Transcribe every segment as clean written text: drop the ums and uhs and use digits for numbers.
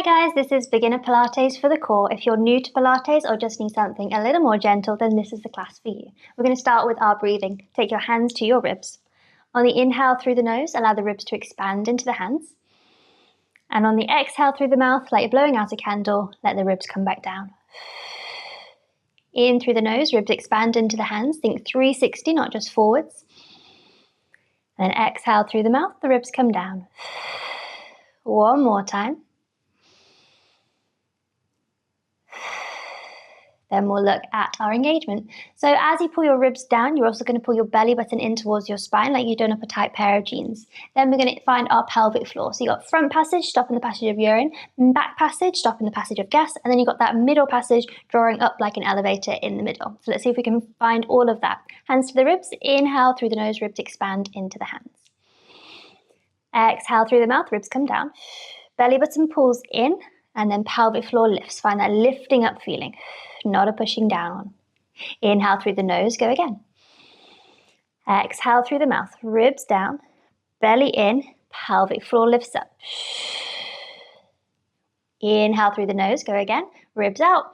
Hi guys, this is Beginner Pilates for the core. If you're new to Pilates or just need something a little more gentle, then this is the class for you. We're going to start with our breathing. Take your hands to your ribs. On the inhale through the nose, allow the ribs to expand into the hands. And on the exhale through the mouth, like you're blowing out a candle, let the ribs come back down. In through the nose, ribs expand into the hands. Think 360, not just forwards. And then exhale through the mouth, the ribs come down. One more time. Then we'll look at our engagement. So as you pull your ribs down, you're also going to pull your belly button in towards your spine like you've done up a tight pair of jeans. Then we're going to find our pelvic floor. So you've got front passage, stopping the passage of urine, back passage, stopping the passage of gas, and then you've got that middle passage drawing up like an elevator in the middle. So let's see if we can find all of that. Hands to the ribs, inhale through the nose, ribs expand into the hands. Exhale through the mouth, ribs come down. Belly button pulls in, and then pelvic floor lifts. Find that lifting up feeling. Not a pushing down. Inhale through the nose, go again. Exhale through the mouth, ribs down, belly in, pelvic floor lifts up. Inhale through the nose, go again, ribs out.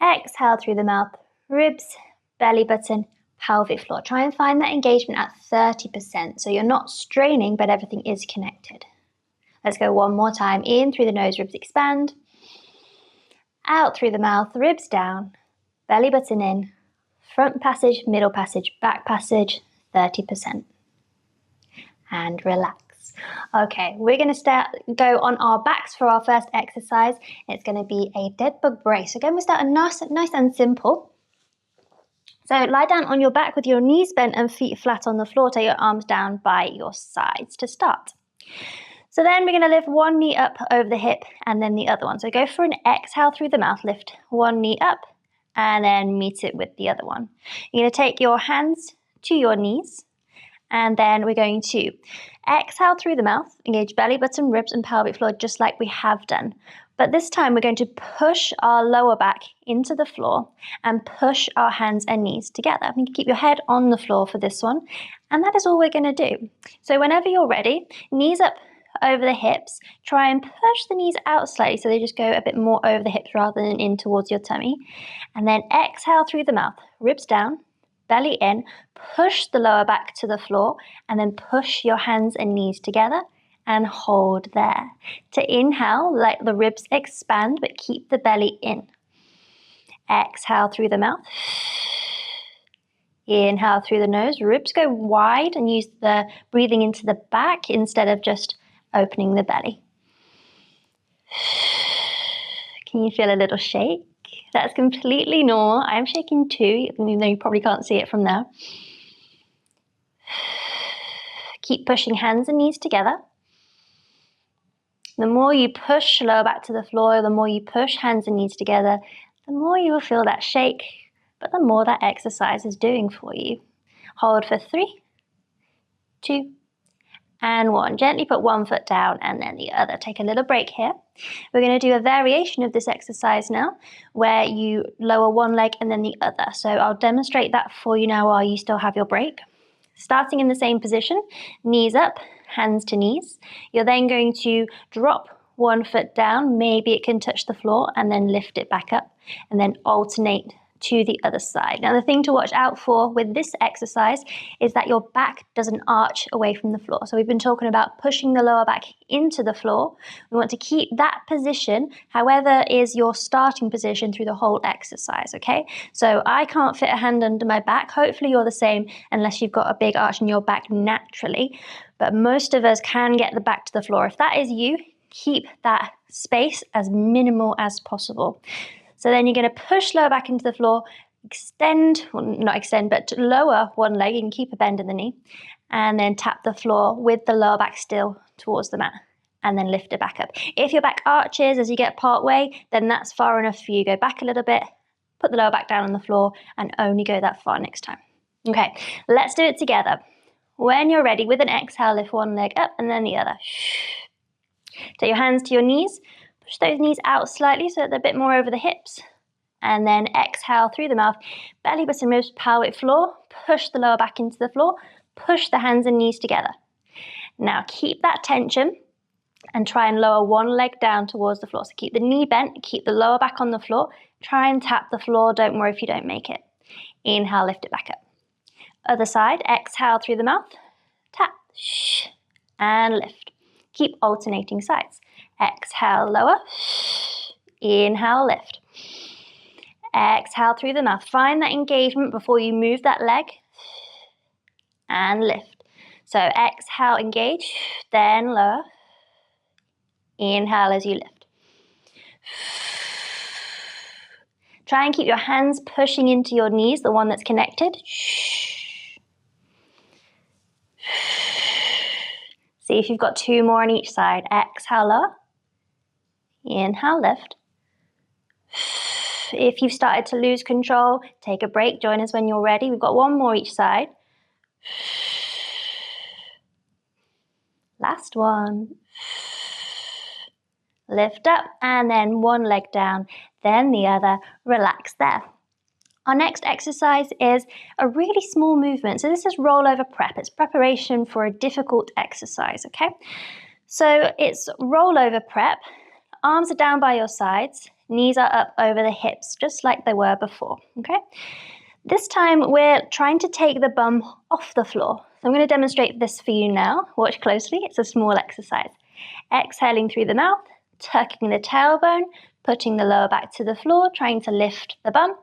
Exhale through the mouth, ribs, belly button, pelvic floor. Try and find that engagement at 30%, so you're not straining, but everything is connected. Let's go one more time. In through the nose, ribs expand. Out through the mouth, ribs down, belly button in, front passage, middle passage, back passage, 30%. And relax. Okay, we're going to go on our backs for our first exercise. It's going to be a dead bug brace. Again, we start nice and simple. So lie down on your back with your knees bent and feet flat on the floor. Take your arms down by your sides to start. So then we're going to lift one knee up over the hip and then the other one. So go for an exhale through the mouth, lift one knee up and then meet it with the other one. You're going to take your hands to your knees and then we're going to exhale through the mouth, engage belly button, ribs and pelvic floor just like we have done. But this time we're going to push our lower back into the floor and push our hands and knees together. You can keep your head on the floor for this one. And that is all we're going to do. So whenever you're ready, knees up over the hips, try and push the knees out slightly so they just go a bit more over the hips rather than in towards your tummy. And then exhale through the mouth, ribs down, belly in, push the lower back to the floor and then push your hands and knees together and hold there. To inhale, let the ribs expand but keep the belly in. Exhale through the mouth. Inhale through the nose, ribs go wide and use the breathing into the back instead of just opening the belly. Can you feel a little shake? That's completely normal. I am shaking too, even though you probably can't see it from there. Keep pushing hands and knees together. The more you push lower back to the floor, the more you push hands and knees together, the more you will feel that shake, but the more that exercise is doing for you. Hold for 3, 2, and 1. Gently put one foot down and then the other. Take a little break here. We're going to do a variation of this exercise now where you lower one leg and then the other. So I'll demonstrate that for you now while you still have your break. Starting in the same position, knees up, hands to knees. You're then going to drop one foot down. Maybe it can touch the floor and then lift it back up and then alternate to the other side. Now the thing to watch out for with this exercise is that your back doesn't arch away from the floor. So we've been talking about pushing the lower back into the floor. We want to keep that position, however is your starting position through the whole exercise, okay? So I can't fit a hand under my back. Hopefully you're the same unless you've got a big arch in your back naturally, but most of us can get the back to the floor. If that is you, keep that space as minimal as possible. So then you're going to push lower back into the floor, extend, well not extend, but lower one leg, you can keep a bend in the knee, and then tap the floor with the lower back still towards the mat, and then lift it back up. If your back arches as you get part way, then that's far enough for you. Go back a little bit, put the lower back down on the floor, and only go that far next time. Okay, let's do it together. When you're ready, with an exhale, lift one leg up and then the other. Take your hands to your knees. Push those knees out slightly so they're a bit more over the hips. And then exhale through the mouth. Belly button ribs, pelvic floor. Push the lower back into the floor. Push the hands and knees together. Now keep that tension. and try and lower one leg down towards the floor. So keep the knee bent, keep the lower back on the floor. Try and tap the floor. Don't worry if you don't make it. Inhale, lift it back up. Other side, exhale through the mouth. Tap, shh, and lift. Keep alternating sides. Exhale, lower. Inhale, lift. Exhale through the mouth. Find that engagement before you move that leg. And lift. So exhale, engage, then lower. Inhale as you lift. Try and keep your hands pushing into your knees, the one that's connected. See if you've got 2 more on each side. Exhale, lower. Inhale, lift. If you've started to lose control, take a break. Join us when you're ready. We've got 1 more each side. Last one. Lift up and then 1 leg down, then the other. Relax there. Our next exercise is a really small movement. So this is rollover prep. It's preparation for a difficult exercise, okay? So it's rollover prep. Arms are down by your sides. Knees are up over the hips, just like they were before, okay? This time we're trying to take the bum off the floor. So I'm going to demonstrate this for you now. Watch closely. It's a small exercise. Exhaling through the mouth, tucking the tailbone, putting the lower back to the floor, trying to lift the bum.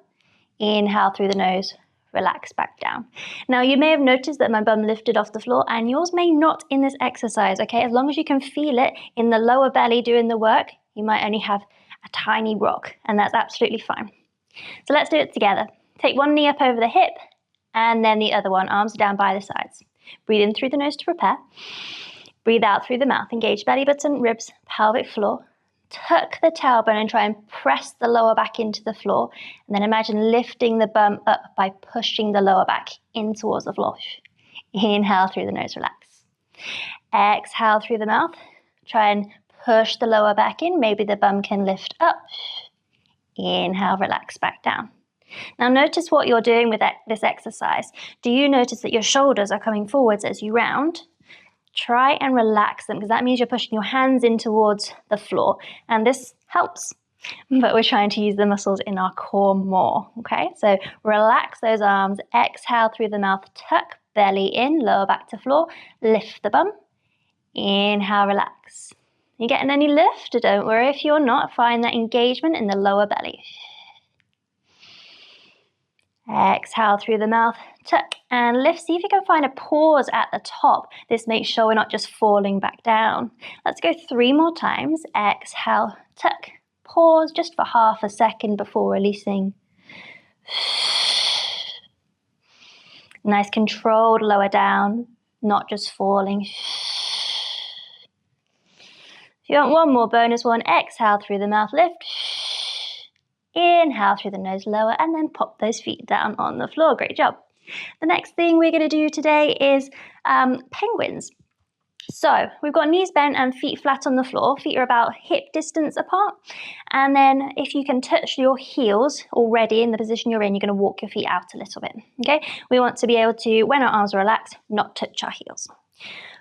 Inhale through the nose, relax back down. Now you may have noticed that my bum lifted off the floor and yours may not in this exercise, okay? As long as you can feel it in the lower belly doing the work, you might only have a tiny rock and that's absolutely fine. So let's do it together. Take 1 knee up over the hip and then the other one, arms down by the sides. Breathe in through the nose to prepare. Breathe out through the mouth. Engage belly button, ribs, pelvic floor. Tuck the tailbone and try and press the lower back into the floor. And then imagine lifting the bum up by pushing the lower back in towards the floor. Inhale through the nose, relax. Exhale through the mouth. Try and push the lower back in. Maybe the bum can lift up. Inhale, relax back down. Now notice what you're doing with this exercise. Do you notice that your shoulders are coming forwards as you round? Try and relax them because that means you're pushing your hands in towards the floor and this helps, but we're trying to use the muscles in our core more, okay? So relax those arms, exhale through the mouth, tuck belly in, lower back to floor, lift the bum, inhale, relax. You getting any lift? Don't worry if you're not, find that engagement in the lower belly. Exhale through the mouth, tuck and lift. See if you can find a pause at the top. This makes sure we're not just falling back down. Let's go 3 more times. Exhale, tuck, pause just for half a second before releasing. Nice controlled lower down, not just falling. If you want 1 more bonus one, exhale through the mouth, lift. Inhale through the nose, lower, and then pop those feet down on the floor. Great job. The next thing we're going to do today is penguins. So we've got knees bent and feet flat on the floor. Feet are about hip distance apart. And then if you can touch your heels already in the position you're in, you're going to walk your feet out a little bit. Okay? We want to be able to, when our arms are relaxed, not touch our heels.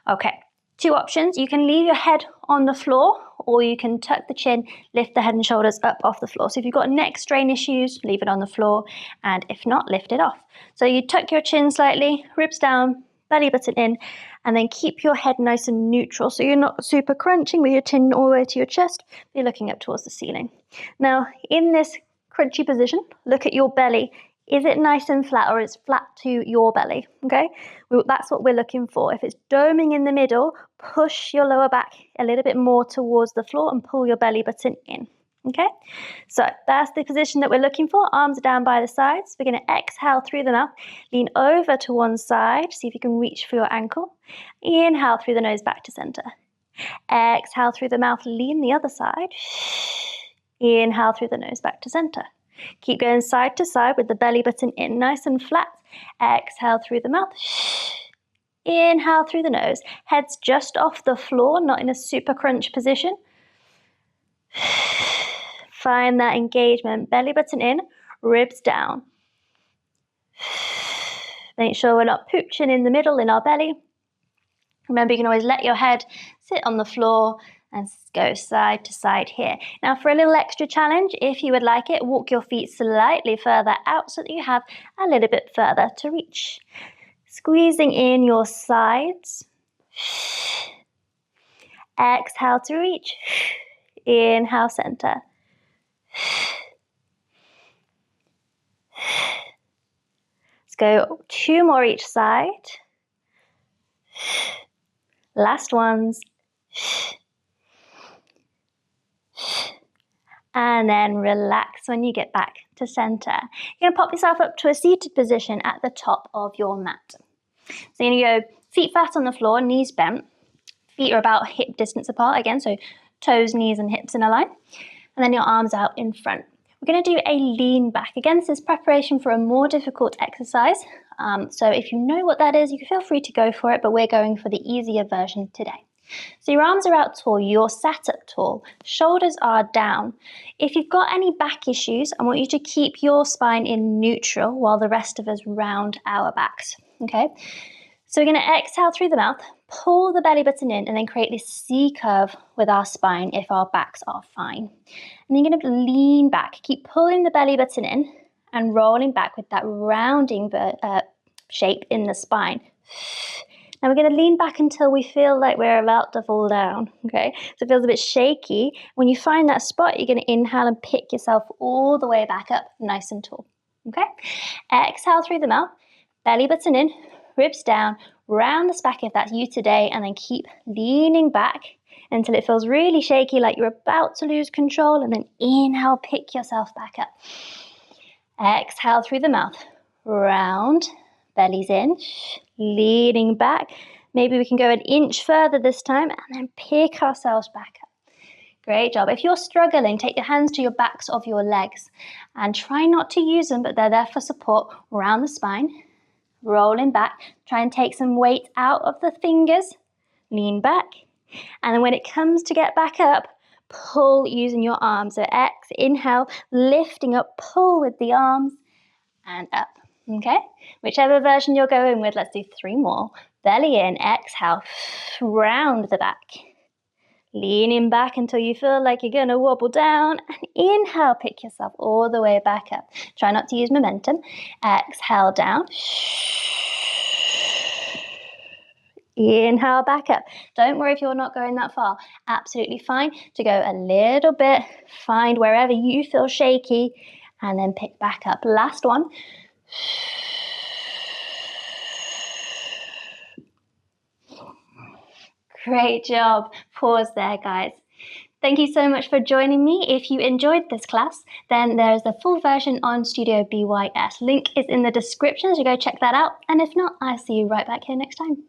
Okay. 2 options. You can leave your head on the floor or you can tuck the chin, lift the head and shoulders up off the floor. So if you've got neck strain issues, leave it on the floor, and if not, lift it off. So you tuck your chin slightly, ribs down, belly button in, and then keep your head nice and neutral so you're not super crunching with your chin all the way to your chest. You're looking up towards the ceiling. Now, in this crunchy position, look at your belly. Is it nice and flat or is it flat to your belly? Okay, that's what we're looking for. If it's doming in the middle, push your lower back a little bit more towards the floor and pull your belly button in. Okay, so that's the position that we're looking for. Arms are down by the sides. We're going to exhale through the mouth, lean over to one side, see if you can reach for your ankle. Inhale through the nose back to center. Exhale through the mouth, lean the other side. Inhale through the nose back to center. Keep going side to side with the belly button in, nice and flat. Exhale through the mouth. Inhale through the nose. Head's just off the floor, not in a super crunch position. Find that engagement. Belly button in, ribs down. Make sure we're not pooching in the middle in our belly. Remember, you can always let your head sit on the floor and go side to side here. Now for a little extra challenge, if you would like it, walk your feet slightly further out so that you have a little bit further to reach. Squeezing in your sides. Exhale to reach. Inhale, center. Let's go 2 more each side. Last ones. And then relax when you get back to center. You're going to pop yourself up to a seated position at the top of your mat. So you're going to go feet flat on the floor, knees bent. Feet are about hip distance apart again, so toes, knees, and hips in a line. And then your arms out in front. We're going to do a lean back. Again, this is preparation for a more difficult exercise. So if you know what that is, you can feel free to go for it, but we're going for the easier version today. So your arms are out tall, you're sat up tall, shoulders are down. If you've got any back issues, I want you to keep your spine in neutral while the rest of us round our backs, okay? So we're going to exhale through the mouth, pull the belly button in, and then create this C curve with our spine if our backs are fine. And you're going to lean back, keep pulling the belly button in and rolling back with that rounding shape in the spine. Now we're going to lean back until we feel like we're about to fall down, okay? So it feels a bit shaky. When you find that spot, you're going to inhale and pick yourself all the way back up, nice and tall, okay? Exhale through the mouth, belly button in, ribs down, round the back if that's you today, and then keep leaning back until it feels really shaky, like you're about to lose control, and then inhale, pick yourself back up. Exhale through the mouth, round, belly's in, leaning back. Maybe we can go an inch further this time and then pick ourselves back up. Great job. If you're struggling, take your hands to your backs of your legs and try not to use them, but they're there for support around the spine. Rolling back. Try and take some weight out of the fingers. Lean back. And then when it comes to get back up, pull using your arms. So inhale, lifting up, pull with the arms and up. Okay, whichever version you're going with, let's do 3 more. Belly in, exhale, round the back. Leaning back until you feel like you're gonna wobble down, and inhale, pick yourself all the way back up. Try not to use momentum. Exhale down. Inhale back up. Don't worry if you're not going that far. Absolutely fine to go a little bit. Find wherever you feel shaky and then pick back up. Last one. Great job. Pause there, guys. Thank you so much for joining me. If you enjoyed this class, then there's the full version on Studio BYS. Link is in the description, so go check that out. And if not, I'll see you right back here next time.